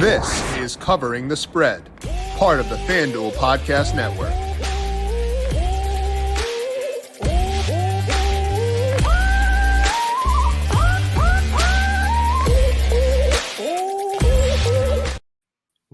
This is Covering the Spread, part of the FanDuel Podcast Network.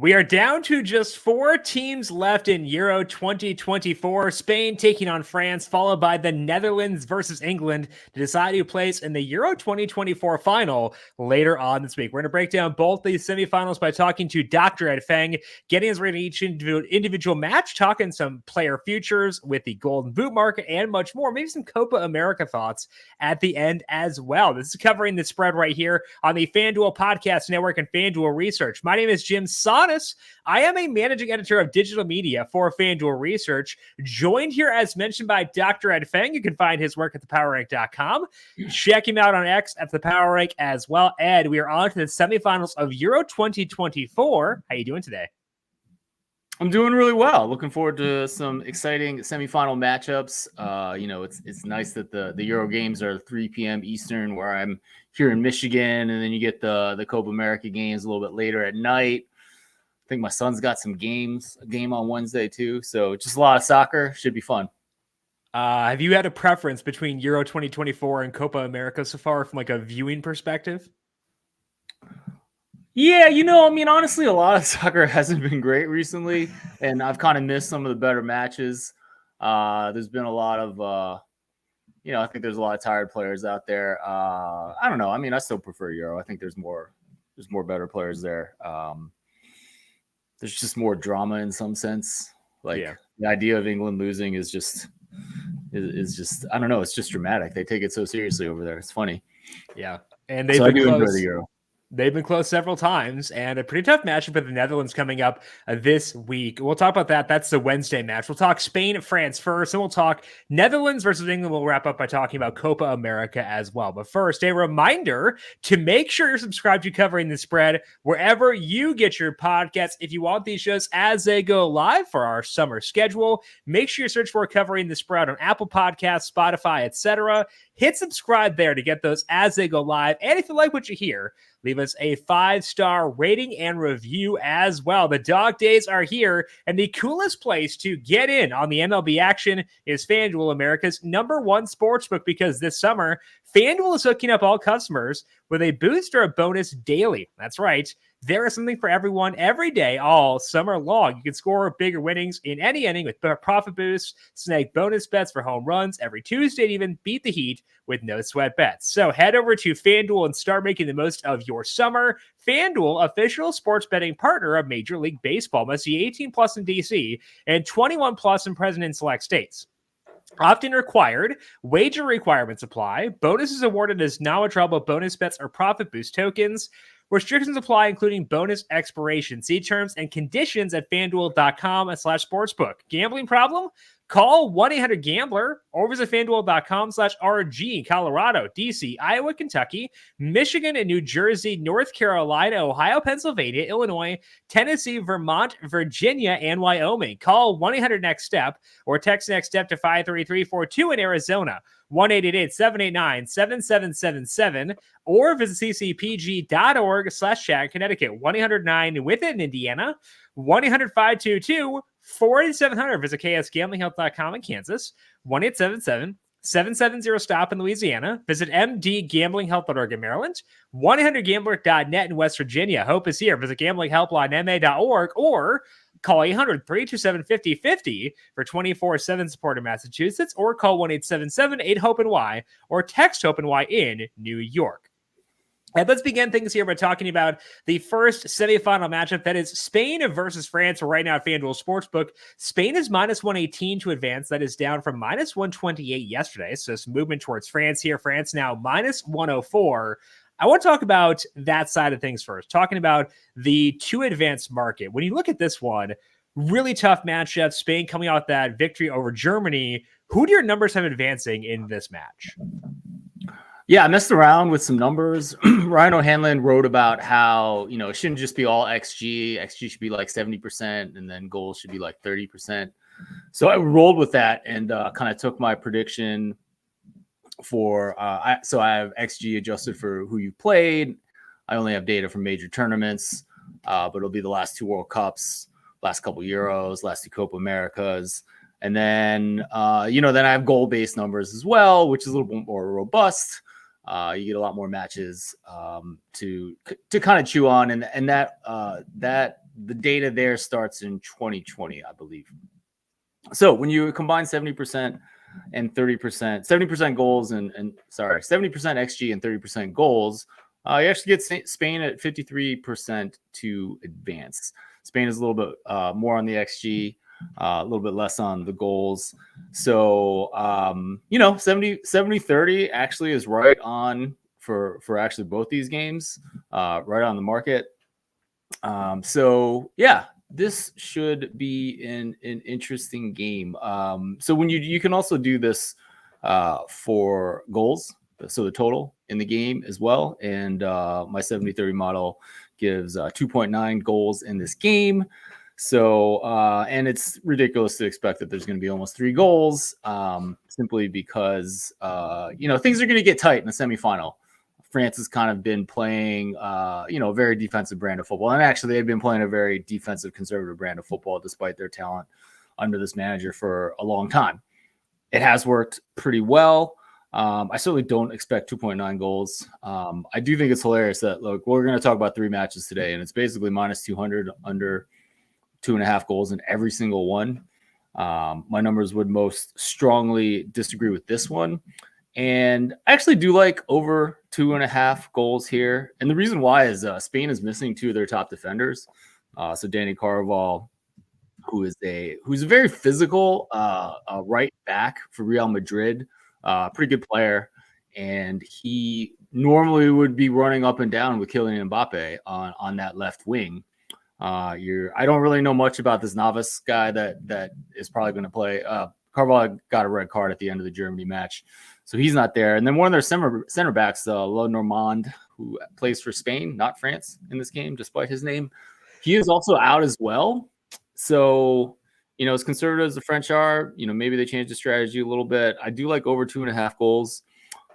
We are down to just 4 teams left in Euro 2024. Spain taking on France, followed by the Netherlands versus England to decide who plays in the Euro 2024 final later on this week. We're going to break down both these semifinals by talking to Dr. Ed Feng, getting us ready each individual match, talking some player futures with the Golden Boot market and much more. Maybe some Copa America thoughts at the end as well. This is Covering the Spread right here on the FanDuel Podcast Network and FanDuel Research. My name is Jim Son. I am a managing editor of digital media for FanDuel Research, joined here as mentioned by Dr. Ed Feng. You can find his work at thepowerrank.com. Check him out on X at the Power Rank as well. Ed, we are on to the semifinals of Euro 2024. How you doing today? I'm doing really well. Looking forward to some exciting semifinal matchups. It's nice that the Euro games are 3 p.m. Eastern, where I'm here in Michigan, and then you get the Copa America games a little bit later at night. I think my son's got a game on Wednesday too. So just a lot of soccer. Should be fun. Have you had a preference between Euro 2024 and Copa America so far from like a viewing perspective? Yeah, honestly, a lot of soccer hasn't been great recently, and I've kind of missed some of the better matches. There's been a lot of, I think there's a lot of tired players out there. I don't know. I still prefer Euro. I think there's more better players there. There's just more drama in some sense. The idea of England losing is just I don't know. It's just dramatic. They take it so seriously over there. It's funny. Yeah, and I do enjoy the Euro. They've been close several times, and a pretty tough matchup with the Netherlands coming up this week. We'll talk about that. That's the Wednesday match. We'll talk Spain, France first, and we'll talk Netherlands versus England. We'll wrap up by talking about Copa America as well. But first, a reminder to make sure you're subscribed to Covering the Spread wherever you get your podcasts. If you want these shows as they go live for our summer schedule, make sure you search for Covering the Spread on Apple Podcasts, Spotify, etc. Hit subscribe there to get those as they go live. And if you like what you hear, leave us a 5-star rating and review as well. The dog days are here, and the coolest place to get in on the MLB action is FanDuel, America's #1 sportsbook, because this summer, FanDuel is hooking up all customers with a boost or a bonus daily. That's right. There is something for everyone every day, all summer long. You can score bigger winnings in any inning with profit boosts, snag bonus bets for home runs every Tuesday, and even beat the heat with no sweat bets. So head over to FanDuel and start making the most of your summer. FanDuel, official sports betting partner of Major League Baseball. Must be 18 plus in DC and 21 plus in present in select states. Opt-in required. Wager requirements apply. Bonuses awarded as non-withdrawable bonus bets or profit boost tokens. Restrictions apply, including bonus expiration. See terms and conditions at FanDuel.com/sportsbook. Gambling problem? Call 1-800-GAMBLER or visit FanDuel.com/RG in Colorado, DC, Iowa, Kentucky, Michigan, and New Jersey, North Carolina, Ohio, Pennsylvania, Illinois, Tennessee, Vermont, Virginia, and Wyoming. Call 1-800-NEXT-STEP or text NEXT STEP to 53342 in Arizona, 1-888-789-7777, or visit ccpg.org/chat, Connecticut, 1-800-9-WITH-IT in Indiana, 1-800-522-4700. Visit ksgamblinghelp.com in Kansas, 1-877-770-STOP in Louisiana. Visit mdgamblinghelp.org in Maryland, 1-800-GAMBLER.net in West Virginia. Hope is here. Visit gamblinghelplinema.org or call 800-327-5050 for 24/7 support in Massachusetts, or call 1-877-8-HOPE-NY or text HOPE-NY in New York. And let's begin things here by talking about the first semifinal matchup. That is Spain versus France. Right now at FanDuel Sportsbook, Spain is -118 to advance. That is down from -128 yesterday. So some movement towards France here. France now -104. I want to talk about that side of things first, talking about the to advance market. When you look at this one, really tough matchup. Spain coming out with that victory over Germany. Who do your numbers have advancing in this match? Yeah, I messed around with some numbers. Ryan O'Hanlon wrote about how, it shouldn't just be all XG. XG should be like 70%, and then goals should be like 30%. So I rolled with that and kind of took my prediction for so I have XG adjusted for who you played. I only have data from major tournaments. but it'll be the last 2 World Cups, last couple Euros, last 2 Copa Americas. And then, then I have goal-based numbers as well, which is a little bit more robust. You get a lot more matches to kind of chew on, and that the data there starts in 2020, I believe. So when you combine 70% and 30%, 70% goals and 70% XG and 30% goals, you actually get Spain at 53% to advance. Spain is a little bit more on the XG, a little bit less on the goals. So, 70-30 actually is right on for actually both these games, right on the market. So yeah, this should be an interesting game. So when you can also do this for goals, so the total in the game as well. And my 70-30 model gives 2.9 goals in this game. So, and it's ridiculous to expect that there's going to be almost 3 goals, simply because, things are going to get tight in the semifinal. France has kind of been playing, a very defensive brand of football. And actually, they've been playing a very defensive, conservative brand of football, despite their talent under this manager for a long time. It has worked pretty well. I certainly don't expect 2.9 goals. I do think it's hilarious that, look, we're going to talk about 3 matches today, and it's basically minus 200 under 2.5 goals in every single one. My numbers would most strongly disagree with this one. And I actually do like over 2.5 goals here. And the reason why is Spain is missing 2 of their top defenders. So Danny Carvajal, who's a very physical right back for Real Madrid, pretty good player. And he normally would be running up and down with Kylian Mbappe on that left wing. I don't really know much about this novice guy that is probably going to play. Carvalho got a red card at the end of the Germany match, so he's not there. And then one of their center backs, Le Normand, who plays for Spain, not France, in this game, despite his name, he is also out as well. So, as conservative as the French are, maybe they changed the strategy a little bit. I do like over 2.5 goals,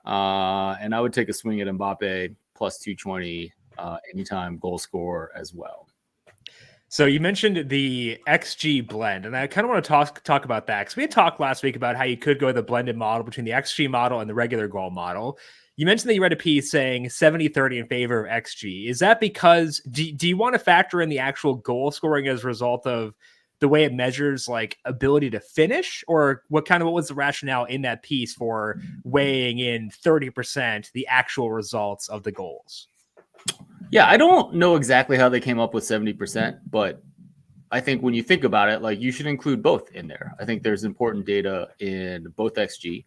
and I would take a swing at Mbappe plus 220 anytime goal scorer as well. So you mentioned the XG blend, and I kind of want to talk about that, because we had talked last week about how you could go with the blended model between the XG model and the regular goal model. You mentioned that you read a piece saying 70-30 in favor of XG. Is that because do you want to factor in the actual goal scoring as a result of the way it measures like ability to finish, or what was the rationale in that piece for weighing in 30% the actual results of the goals? Yeah, I don't know exactly how they came up with 70%, but I think when you think about it, like, you should include both in there. I think there's important data in both XG,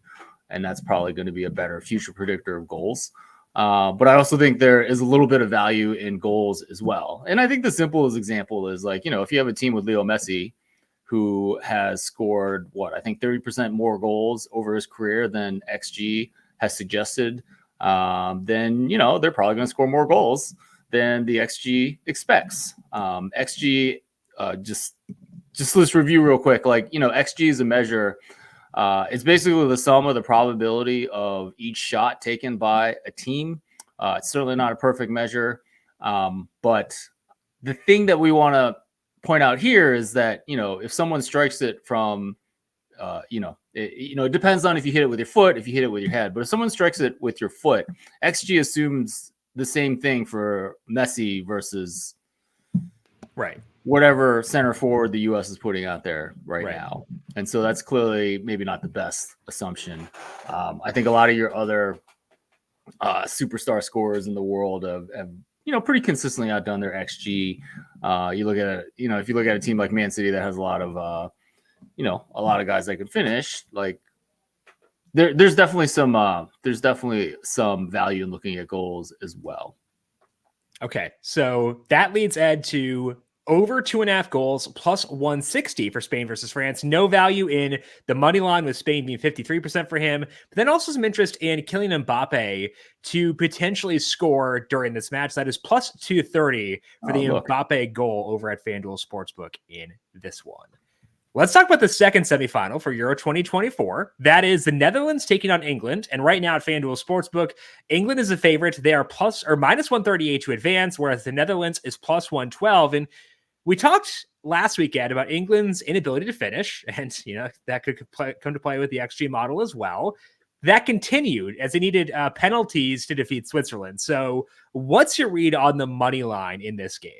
and that's probably going to be a better future predictor of goals. But I also think there is a little bit of value in goals as well. And I think the simplest example is, like, if you have a team with Leo Messi, who has scored, I think 30% more goals over his career than XG has suggested, then, they're probably going to score more goals than the XG expects. XG, just let's review real quick. Like, XG is a measure. It's basically the sum of the probability of each shot taken by a team. It's certainly not a perfect measure. But the thing that we want to point out here is that, if someone strikes it from, it depends on if you hit it with your foot, if you hit it with your head. But if someone strikes it with your foot, XG assumes the same thing for Messi versus whatever center forward the U.S. is putting out there right now. And so that's clearly maybe not the best assumption. I think a lot of your other superstar scorers in the world have pretty consistently outdone their XG. You look at it, if you look at a team like Man City that has a lot of a lot of guys that can finish, like, there's definitely some value in looking at goals as well. Okay, so that leads Ed to over 2.5 goals plus 160 for Spain versus France. No value in the money line, with Spain being 53% for him, but then also some interest in Kylian Mbappe to potentially score during this match. That is plus 230 for the Mbappe goal over at FanDuel Sportsbook in this one. Let's talk about the second semifinal for Euro 2024. That is the Netherlands taking on England. And right now at FanDuel Sportsbook, England is a favorite. They are plus or minus 138 to advance, whereas the Netherlands is plus 112. And we talked last weekend about England's inability to finish, and that could come to play with the XG model as well. That continued as they needed penalties to defeat Switzerland. So what's your read on the money line in this game?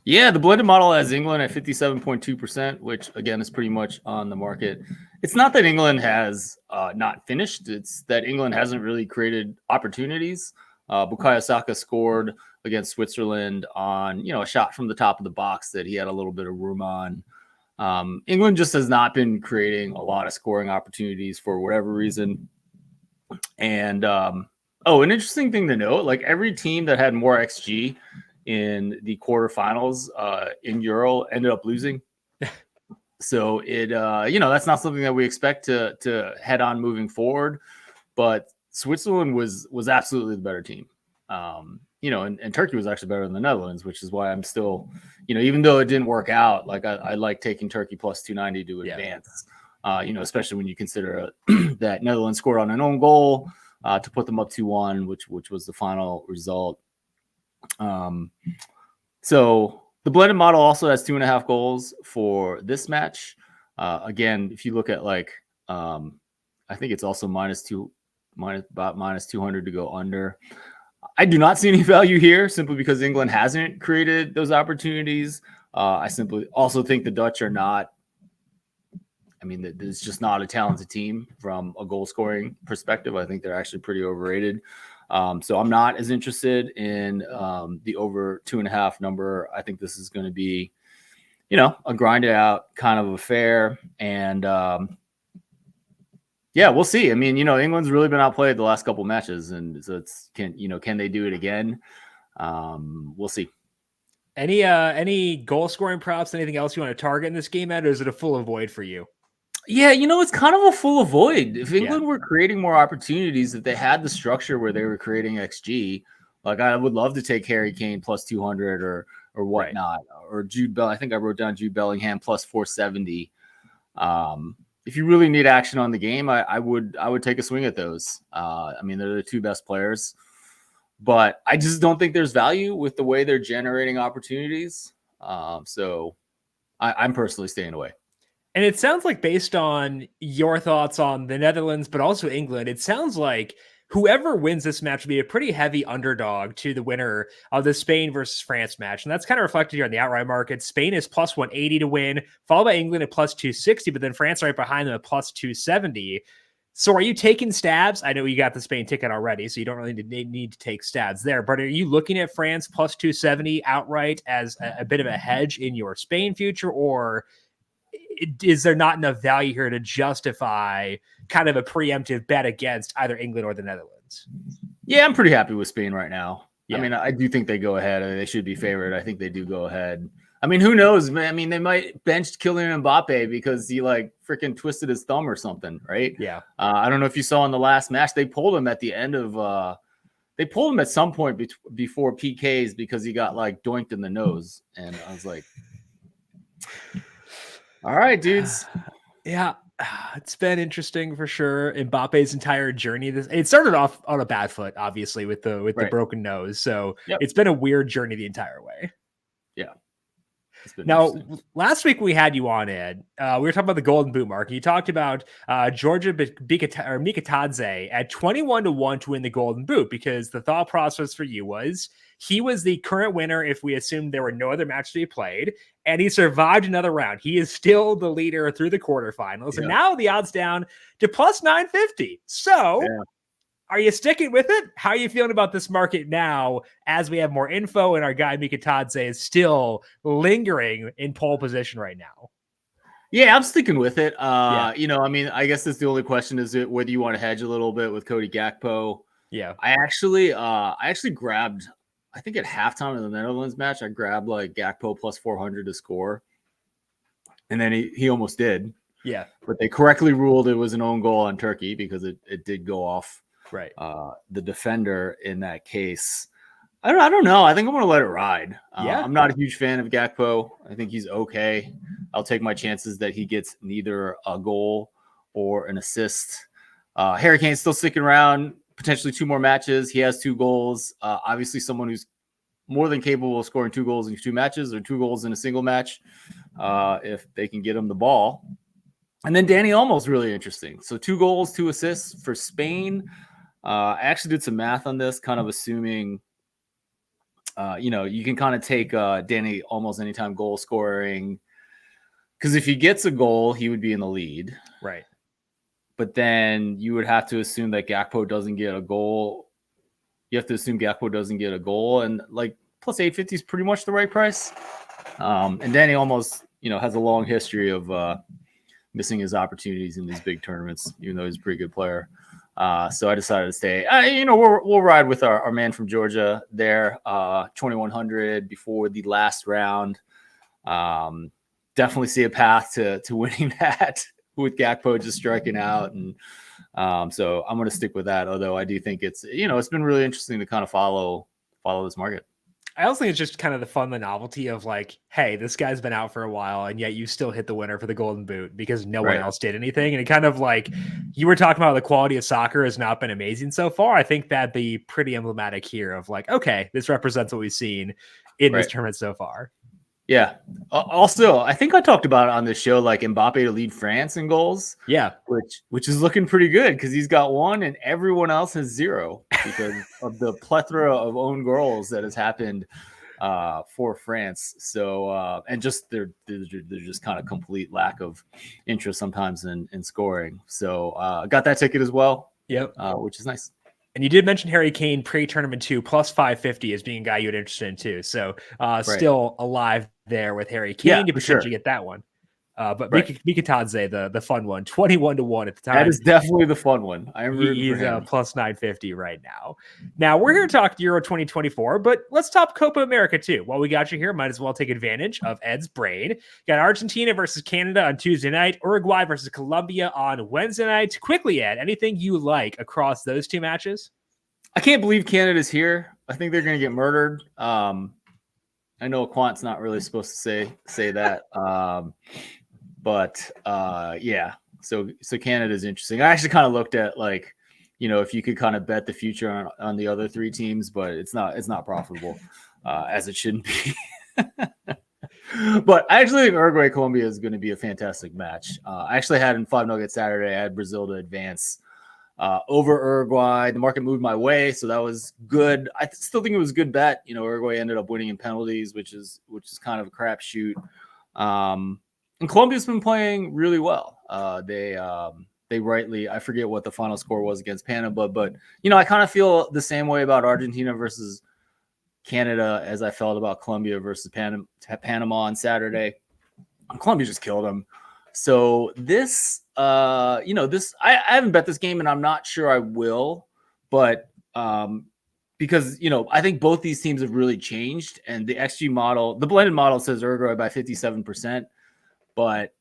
Yeah, the blended model has England at 57.2%, which again is pretty much on the market. It's not that England has not finished. It's that England hasn't really created opportunities. Bukayo Saka scored against Switzerland on, a shot from the top of the box that he had a little bit of room on. England just has not been creating a lot of scoring opportunities for whatever reason. And, an interesting thing to note, like every team that had more XG in the quarterfinals in Euro ended up losing. So it, that's not something that we expect to head on moving forward. But Switzerland was absolutely the better team. And Turkey was actually better than the Netherlands, which is why I'm still, even though it didn't work out, like I like taking Turkey plus 290 to advance, especially when you consider that Netherlands scored on an own goal to put them up 2-1, which was the final result. So the blended model also has 2.5 goals for this match. Again, if you look at I think it's also minus 200 to go under. I do not see any value here simply because England hasn't created those opportunities. I simply also think the Dutch are not. It's just not a talented team from a goal scoring perspective. I think they're actually pretty overrated. So I'm not as interested in the over 2.5 number. I think this is going to be, a grinded out kind of affair. And we'll see. England's really been outplayed the last couple matches, and so can they do it again? We'll see. Any goal scoring props? Anything else you want to target in this game, Ed, or is it a full avoid for you? Yeah, it's kind of a full avoid. If England were creating more opportunities, if they had the structure where they were creating XG, like I would love to take Harry Kane plus 200 or whatnot, or Jude Bell. I think I wrote down Jude Bellingham plus 470. If you really need action on the game, I would take a swing at those. They're the two best players, but I just don't think there's value with the way they're generating opportunities. So I'm personally staying away. And it sounds like, based on your thoughts on the Netherlands, but also England, it sounds like whoever wins this match will be a pretty heavy underdog to the winner of the Spain versus France match. And that's kind of reflected here on the outright market. Spain is plus 180 to win, followed by England at plus 260, but then France right behind them at plus 270. So are you taking stabs? I know you got the Spain ticket already, so you don't really need to take stabs there. But are you looking at France plus 270 outright as a bit of a hedge in your Spain future, or is there not enough value here to justify kind of a preemptive bet against either England or the Netherlands? Yeah, I'm pretty happy with Spain right now. Yeah. I do think they go ahead. They should be favored. I think they do go ahead. Who knows? They might bench Kylian Mbappe because he freaking twisted his thumb or something, right? Yeah. I don't know if you saw in the last match, they pulled him at the end of they pulled him at some point before PKs because he got doinked in the nose. And I was like, all right, dudes. Yeah, it's been interesting for sure. Mbappe's entire journey. It started off on a bad foot, obviously, with the broken nose. So It's been a weird journey the entire way. Yeah. Now, last week we had you on, Ed. We were talking about the Golden Boot market. You talked about Georgia Mikitadze at 21-1 to win the Golden Boot, because the thought process for you was he was the current winner if we assumed there were no other matches to be played, and he survived another round. He is still the leader through the quarterfinals, and now the odds down to plus 950. So are you sticking with it? How are you feeling about this market now as we have more info and our guy Mikitadze is still lingering in pole position right now? Yeah, I'm sticking with it. I guess that's the only question, is it whether you want to hedge a little bit with Cody Gakpo. Yeah. I actually grabbed, I think at halftime of the Netherlands match, I grabbed Gakpo plus 400 to score. And then he almost did. Yeah. But they correctly ruled it was an own goal on Turkey because it did go off. Right. The defender in that case. I don't know. I think I'm going to let it ride. Yeah. I'm not a huge fan of Gakpo. I think he's okay. I'll take my chances that he gets neither a goal or an assist. Harry Kane's still sticking around, potentially 2 more matches. He has 2 goals. Obviously, someone who's more than capable of scoring 2 goals in 2 matches or 2 goals in a single match if they can get him the ball. And then Danny Olmo's really interesting. So 2 goals, 2 assists for Spain. I actually did some math on this, kind of assuming – you can kind of take Danny almost anytime goal scoring, because if he gets a goal, he would be in the lead. Right. But then you would have to assume that Gakpo doesn't get a goal. You have to assume Gakpo doesn't get a goal, and like plus 850 is pretty much the right price. And Danny almost, has a long history of missing his opportunities in these big tournaments, even though he's a pretty good player. So I decided to stay. We'll ride with our man from Georgia there. 2,100 before the last round. Definitely see a path to winning that with Gakpo just striking out, and so I'm going to stick with that. Although I do think it's been really interesting to kind of follow this market. I also think it's just kind of the novelty of like, hey, this guy's been out for a while, and yet you still hit the winner for the Golden Boot because no one else did anything. And it kind of like, you were talking about the quality of soccer has not been amazing so far. I think that'd be pretty emblematic here of like, okay, this represents what we've seen in this tournament so far. Yeah. Also, I think I talked about it on this show, like Mbappe to lead France in goals. Yeah. Which is looking pretty good because he's got 1 and everyone else has 0 because of the plethora of own goals that has happened for France. So, and just they're just kind of complete lack of interest sometimes in scoring. So, got that ticket as well. Yep. Which is nice. And you did mention Harry Kane pre-tournament 2 plus 550 as being a guy you had interested in too. So still alive there with Harry Kane to potentially get that one. But Mikitadze, the fun one, 21-1 at the time. That is definitely the fun one. He's plus 950 right now. Now we're here to talk Euro 2024, but let's talk Copa America too. While we got you here, might as well take advantage of Ed's brain. Got Argentina versus Canada on Tuesday night, Uruguay versus Colombia on Wednesday night. Quickly, Ed, anything you like across those 2 matches? I can't believe Canada's here. I think they're going to get murdered. I know Quant's not really supposed to say that. But yeah, so Canada's interesting. I actually kind of looked at like, if you could kind of bet the future on the other 3 teams, but it's not profitable as it shouldn't be. But I actually think Uruguay Colombia is going to be a fantastic match. I actually had in 5 Nuggets Saturday, I had Brazil to advance over Uruguay. The market moved my way, so that was good. I still think it was a good bet. Uruguay ended up winning in penalties, which is kind of a crapshoot. And Colombia's been playing really well. They rightly, I forget what the final score was against Panama, but I kind of feel the same way about Argentina versus Canada as I felt about Colombia versus Panama on Saturday. Colombia just killed them. So this, I haven't bet this game, and I'm not sure I will, but because I think both these teams have really changed, and the XG model, the blended model says Uruguay by 57%. But,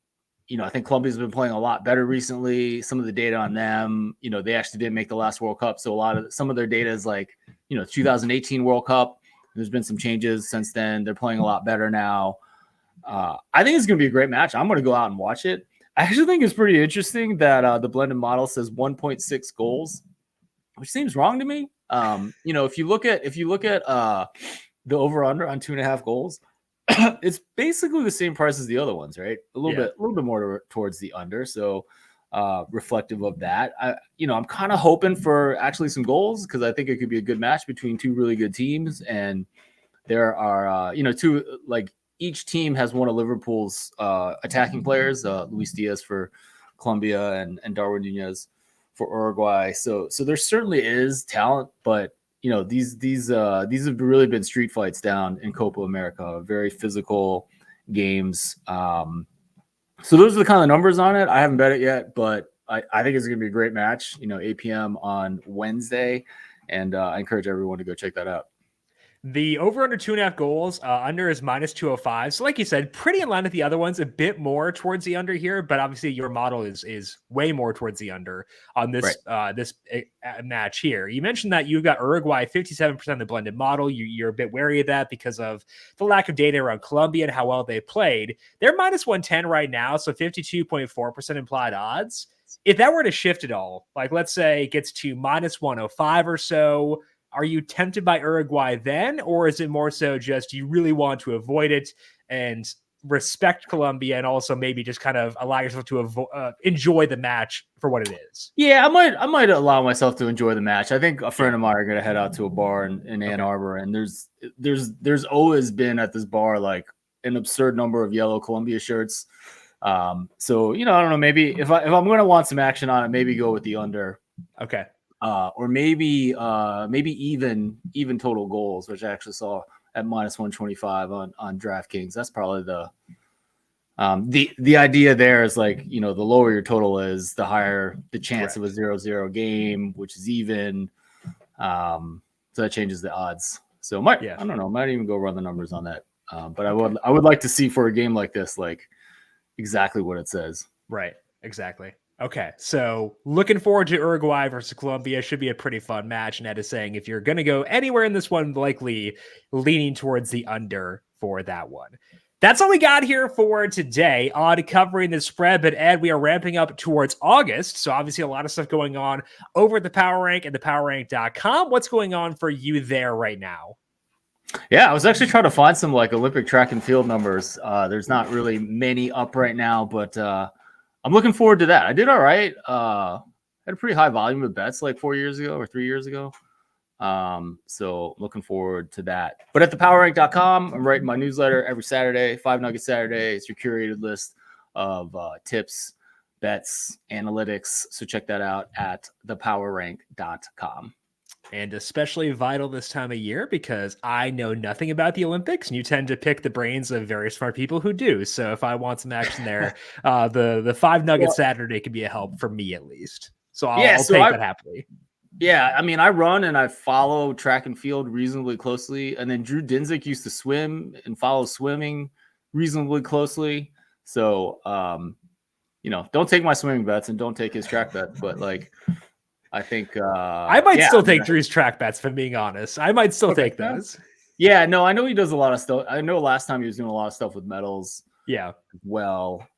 I think Colombia's been playing a lot better recently. Some of the data on them, they actually didn't make the last World Cup. So some of their data is like, 2018 World Cup. There's been some changes since then. They're playing a lot better now. I think it's going to be a great match. I'm going to go out and watch it. I actually think it's pretty interesting that the blended model says 1.6 goals, which seems wrong to me. If you look at the over/under on 2.5 goals, it's basically the same price as the other ones, right? A little bit more towards the under. So reflective of that, I'm kind of hoping for actually some goals because I think it could be a good match between 2 really good teams. And there are, 2, like each team has one of Liverpool's attacking players, Luis Diaz for Colombia and Darwin Nunez for Uruguay. So there certainly is talent, but these have really been street fights down in Copa America, very physical games. So those are the kind of numbers on it. I haven't bet it yet, but I think it's going to be a great match, 8 p.m. on Wednesday. And I encourage everyone to go check that out. The over under 2.5 goals, under is minus 205. So, like you said, pretty in line with the other ones, a bit more towards the under here, but obviously your model is way more towards the under on this match here. You mentioned that you've got Uruguay 57% of the blended model. You're a bit wary of that because of the lack of data around Colombia and how well they played. They're minus 110 right now, so 52.4% implied odds. If that were to shift at all, like let's say it gets to minus 105 or so, are you tempted by Uruguay then, or is it more so just you really want to avoid it and respect Colombia and also maybe just kind of allow yourself to enjoy the match for what it is? Yeah, I might allow myself to enjoy the match. I think a friend of mine are going to head out to a bar in Ann Arbor, and there's always been at this bar like an absurd number of yellow Colombia shirts. So I don't know. Maybe if I'm going to want some action on it, maybe go with the under. Okay. Or maybe even total goals, which I actually saw at minus 125 on DraftKings. That's probably the idea there is like, the lower your total is, the higher the chance of a 0-0 game, which is even. So that changes the odds. So I don't know, might even go run the numbers on that. But I would like to see for a game like this, like exactly what it says. Right. Exactly. Okay, so looking forward to Uruguay versus Colombia. Should be a pretty fun match. And Ed is saying if you're going to go anywhere in this one, likely leaning towards the under for that one. That's all we got here for today on covering the spread. But Ed, we are ramping up towards August. So obviously a lot of stuff going on over at the Power Rank and thepowerrank.com. What's going on for you there right now? Yeah, I was actually trying to find some like Olympic track and field numbers. There's not really many up right now, but I'm looking forward to that. I did all right. Had a pretty high volume of bets like 4 years ago or 3 years ago. So looking forward to that. But at thepowerrank.com, I'm writing my newsletter every Saturday, 5 Nuggets Saturday. It's your curated list of tips, bets, analytics. So check that out at thepowerrank.com. And especially vital this time of year because I know nothing about the Olympics, and you tend to pick the brains of very smart people who do. So if I want some action there, the 5 Nuggets Saturday could be a help for me at least. So I'll take that happily. Yeah, I mean, I run and I follow track and field reasonably closely. And then Drew Dinsick used to swim and follow swimming reasonably closely. So, don't take my swimming bets and don't take his track bets, but like, I think I might still take Drew's track bets, if I'm being honest. I might still take those. Yeah, no, I know he does a lot of stuff. I know last time he was doing a lot of stuff with medals. Yeah. As well.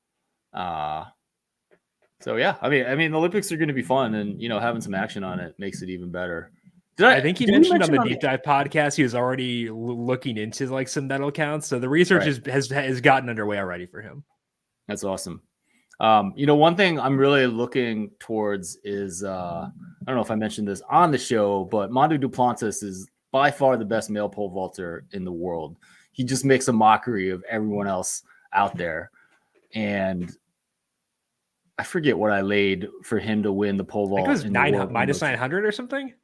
So yeah, I mean the Olympics are going to be fun, and having some action on it makes it even better. I think he mentioned on the Deep Dive podcast he was already looking into like some medal counts. So the research has gotten underway already for him. That's awesome. One thing I'm really looking towards is I don't know if I mentioned this on the show, but Mondo Duplantis is by far the best male pole vaulter in the world. He just makes a mockery of everyone else out there. And I forget what I laid for him to win the pole vault. I think it was minus 900 or something.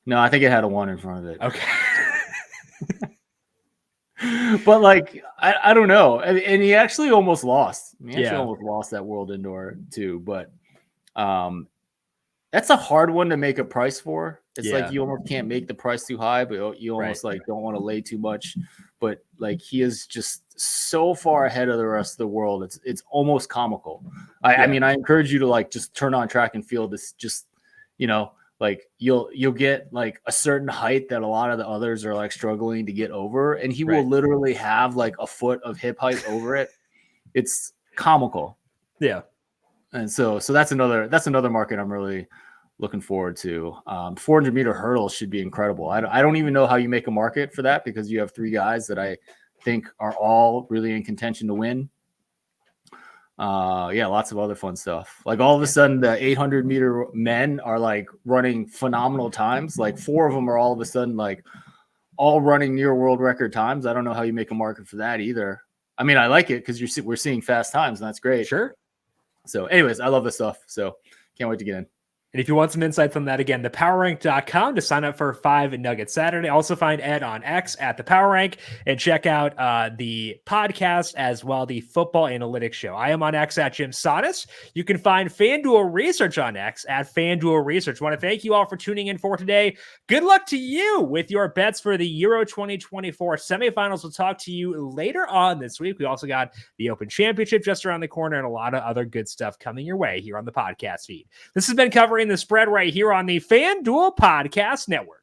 No, I think it had a 1 in front of it. Okay. But like, I don't know. And he actually almost lost. Almost lost that World Indoor too. But that's a hard one to make a price for. It's like you almost can't make the price too high, but you almost like don't want to lay too much. But like he is just so far ahead of the rest of the world. It's almost comical. I mean, I encourage you to like just turn on track and field. It's just, like you'll get like a certain height that a lot of the others are like struggling to get over, and he will literally have like a foot of hip height over it. It's comical. Yeah. And so that's another market I'm really looking forward to. 400-meter hurdles should be incredible. I don't even know how you make a market for that because you have 3 guys that I think are all really in contention to win. Lots of other fun stuff. Like all of a sudden the 800-meter men are like running phenomenal times. Like 4 of them are all of a sudden like all running near world record times. I don't know how you make a market for that either. I mean, I like it because we're seeing fast times and that's great. Sure. So anyways, I love this stuff. So can't wait to get in. And if you want some insights on that, again, thepowerrank.com to sign up for 5 Nugget Saturday. Also find Ed on X at the Power Rank and check out the podcast as well, the Football Analytics Show. I am on X at Jim Sonis. You can find FanDuel Research on X at FanDuel Research. I want to thank you all for tuning in for today. Good luck to you with your bets for the Euro 2024 semifinals. We'll talk to you later on this week. We also got the Open Championship just around the corner and a lot of other good stuff coming your way here on the podcast feed. This has been Covering the Spread right here on the FanDuel Podcast Network.